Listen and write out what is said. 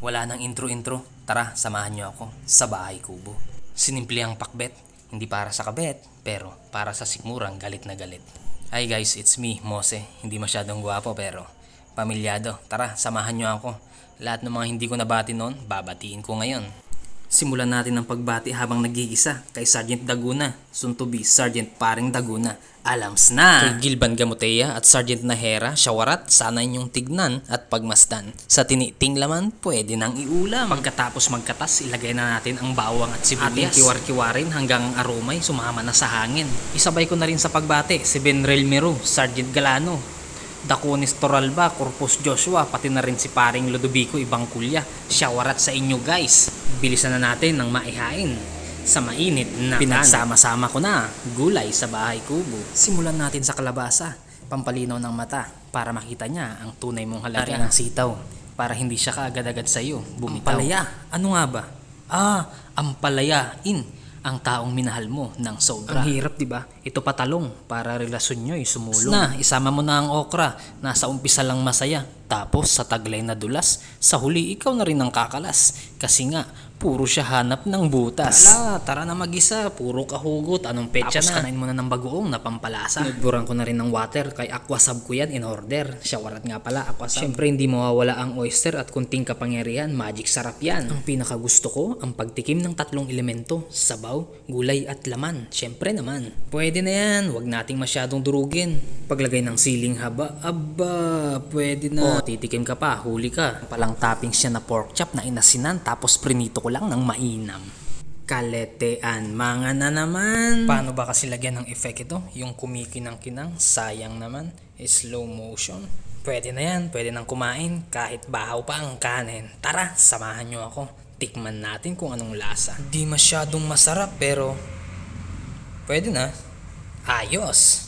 Wala nang intro-intro. Tara, samahan niyo ako sa Bahay Kubo. Sinimple ang pakbet, hindi para sa kabet, pero para sa sikmurang galit na galit. Hi guys, it's me, Mose. Hindi masyadong gwapo pero pamilyado. Tara, samahan niyo ako. Lahat ng mga hindi ko nabati noon, babatiin ko ngayon. Simulan natin ang pagbati habang nagigisa kay Sergeant Daguna, soon to be Sergeant Paring Daguna. Alams na! Kay Gilban Gamuteya at Sergeant Nahera, Shawarat, sana inyong tignan at pagmasdan. Sa tiniting laman, pwede nang iulam. Pagkatapos magkatas, ilagay na natin ang bawang at sibuyas. Ating kiwar-kiwarin hanggang ang aromay sumama na sa hangin. Isabay ko na rin sa pagbati si Benrel Miro, Sergeant Galano, Daconis Toralba, Corpus Joshua, pati na rin si Paring Ludovico Ibangkulya. Shawarat sa inyo guys. Bilisan na natin ng maihain sa mainit na pinagsama-sama ko na gulay sa Bahay Kubo. Simulan natin sa kalabasa, pampalinaw ng mata para makita niya ang tunay mong halaga. Ng sitaw para hindi siya kaagad-agad sa iyo bumitaw. Ampalaya, ano nga ba? Ampalayain ang taong minahal mo ng sobra. Ang hirap, di ba? Ito pa talong para relasyon nyo'y sumulong. Na, isama mo na ang okra. Nasa umpisa lang masaya. Tapos sa taglay na dulas, sa huli ikaw na rin ang kakalas. Kasi nga, puro siya hanap ng butas. Tara na mag-isa, puro kahugot. Anong petsa na? Tapos kanain mo na ng bagoong na pampalasa. Nagburan ko na rin ng water, kay aquasub ko yan in order. Shawarat nga pala, aquasub. Siyempre hindi mawawala ang oyster at kunting kapangyarihan, magic sarap yan. Ang pinakagusto ko, ang pagtikim ng tatlong elemento, sabaw, gulay at laman. Siyempre naman. Pwede na yan, wag nating masyadong durugin. Paglagay ng siling haba, pwede na. Titikim ka pa, huli ka. Palang toppings siya na pork chop na inasinan, tapos prinito ko lang ng mainam. Kaletean, mga na naman. Paano ba kasi lagyan ng effect ito? Yung kumikinang-kinang, sayang naman. Slow motion. Pwede na yan, pwede nang kumain kahit bahaw pa ang kanin. Tara, samahan nyo ako. Tikman natin kung anong lasa. Di masyadong masarap pero pwede na. Ayos.